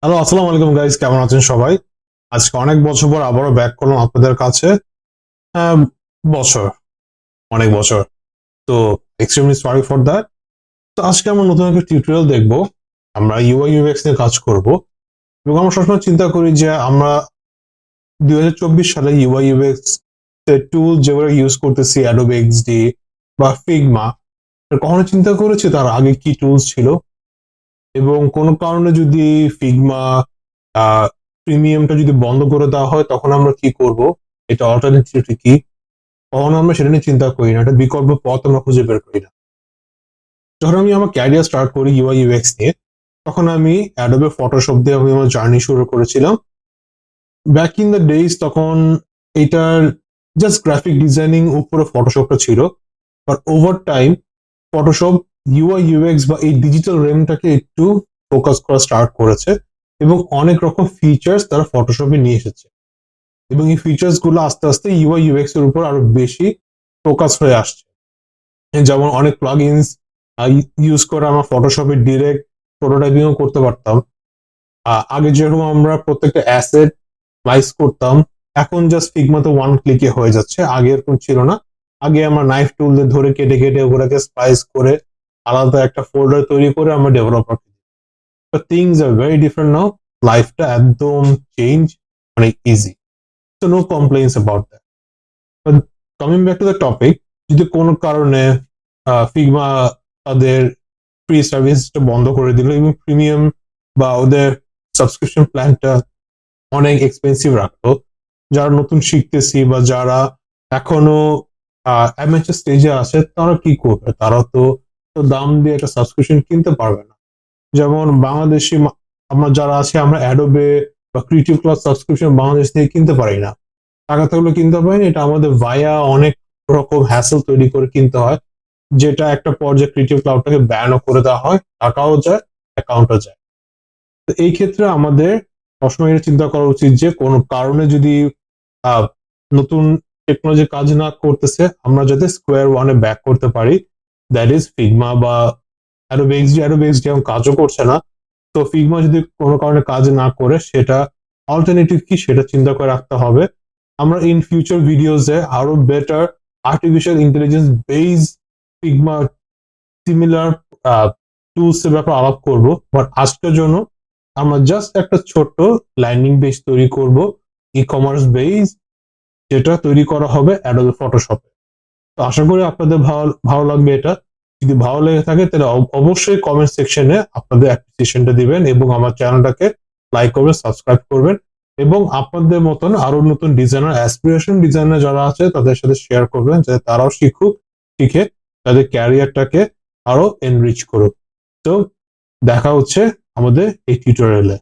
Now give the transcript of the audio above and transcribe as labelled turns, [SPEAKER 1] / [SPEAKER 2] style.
[SPEAKER 1] Hello, আসসালামু আলাইকুম guys, কেমন আছেন সবাই? আজকে অনেক বছর পর আবারও ব্যাক করলাম আপনাদের কাছে। হ্যাঁ, বছর, অনেক বছর। তো এক্সট্রিমলি সরি ফর দ্যাট। তো আজকে আমরা নতুন একটা টিউটোরিয়াল দেখবো। আমরা ইউআই ইউএক্স নিয়ে কাজ করব এবং আমরা সবসময় চিন্তা করি যে আমরা 2024 সালে ইউআই ইউএক্স টুল যেগুলো ইউজ করতেছি, অ্যাডোবে এক্সডি বা ফিগমা, কখনো চিন্তা করেছি তার আগে কি টুলস ছিল এবং কোনো কারণে যদি ফিগমা প্রিমিয়ামটা যদি বন্ধ করে দেওয়া হয় তখন আমরা কি করব, এটা অল্টারনেটিভ কি? কখনো আমরা সেটা নিয়ে চিন্তা করি না, এটা বিকল্প পথ আমরা খুঁজে বের করি না। যখন আমি আমার ক্যারিয়ার স্টার্ট করি ইউআই ইউএক্স নিয়ে, তখন আমি অ্যাডোবে ফটোশপ দিয়ে আমি আমার জার্নি শুরু করেছিলাম। ব্যাক ইন দ্য ডেজ তখন এটার জাস্ট গ্রাফিক ডিজাইনিং উপরে ফটোশপটা ছিল, but over time Photoshop UI UX বা এই ডিজিটাল রেমটাকে একটু ফোকাস করা স্টার্ট করেছে এবং অনেক রকম ফিচার্স তারা ফটোশপে নিয়ে এসেছে এবং এই ফিচার্স গুলো আস্তে আস্তে ইউআই ইউএক্স এর উপর আরো বেশি ফোকাস হয়ে আসছে। যেমন অনেক প্লাগইনস ইউজ করে আমরা ফটোশপে ডিরেক্ট প্রোটোটাইপিং করতে পারতাম। আগে যেরকম আমরা প্রত্যেকটা অ্যাসেট স্লাইস করতাম, এখন জাস্ট ফিগমাতে ওয়ান ক্লিকে হয়ে যাচ্ছে, আগে এরকম ছিল না। আগে আমরা নাইফ টুল দিয়ে ধরে কেটে কেটে ওগুলোকে স্পাইস করে আলাদা একটা ফোল্ডার তৈরি করে আমরা ডেভেলপার। তো things are very different now, লাইফটা একদম চেঞ্জ, অনেক ইজি। তো no complains about that. But coming back to the topic, যদি কোনো কারণে ফিগমা তাদের ফ্রি সার্ভিসটা বন্ধ করে দিল এবং প্রিমিয়াম বা ওদের সাবস্ক্রিপশন প্ল্যানটা অনেক এক্সপেন্সিভ রাখতো, যারা নতুন শিখতেছি বা যারা এখনো অ্যামেচার স্টেজে আছে তারা কি করবে? তারা তো তো দাম দিয়ে একটা সাবস্ক্রিপশন কিনতে পারবে না। যেমন বাংলাদেশি আমরা যারা আছি, আমরা অ্যাডোবে বা ক্রিয়েটিভ ক্লাউড সাবস্ক্রিপশন বাংলাদেশ থেকে কিনতে পারি না। টাকা থাকলে কিনতে পারি না, এটা আমাদের ভায়া অনেক রকম হ্যাসেল তৈরি করে কিনতে হয়, যেটা একটা পর্যায়ে ক্রিয়েটিভ ক্লাউডটাকে ব্যানও করে দেওয়া হয়, টাকাও যায়, অ্যাকাউন্টও যায়। তো এই ক্ষেত্রে আমাদের সবসময় এটা চিন্তা করা উচিত যে কোনো কারণে যদি আহ, নতুন টেকনোলজি কাজ না করতেছে, আমরা যাতে স্কোয়ার ওয়ানে ব্যাক করতে পারি, দ্যাট ইজ ফিগমা বা অ্যাডোবে এক্সডি এখন কাজও করছে না। তো ফিগমা যদি কোনো কারণে কাজ না করে, সেটা অল্টারনেটিভ কি সেটা চিন্তা করে রাখতে হবে। আমরা ইন ফিউচার ভিডিওসে আরো better artificial intelligence base Figma similar tools এর ব্যাপারে আলাপ করব, বাট আজকের জন্য আমরা জাস্ট একটা ছোট্ট ল্যান্ডিং পেজ তৈরি করব, ই কমার্স বেস, যেটা তৈরি করা হবে অ্যাডোবে ফটোশপে। তো আশা করি আপনাদের ভালো ভালো লাগবে এটা। যদি ভালো লেগে থাকে তাহলে অবশ্যই কমেন্ট সেকশনে আপনাদের অ্যাপ্রিসিয়েশনটা দিবেন এবং আমার চ্যানেলটাকে লাইক করবেন, সাবস্ক্রাইব করবেন এবং আপনাদের মতন আরো নতুন ডিজাইনার, অ্যাসপিরেশন ডিজাইনার যারা আছে তাদের সাথে শেয়ার করবেন, যাতে তারাও শিখে তাদের ক্যারিয়ারটাকে আরো এনরিচ করুক। তো দেখা হচ্ছে আমাদের এই টিউটোরিয়ালে।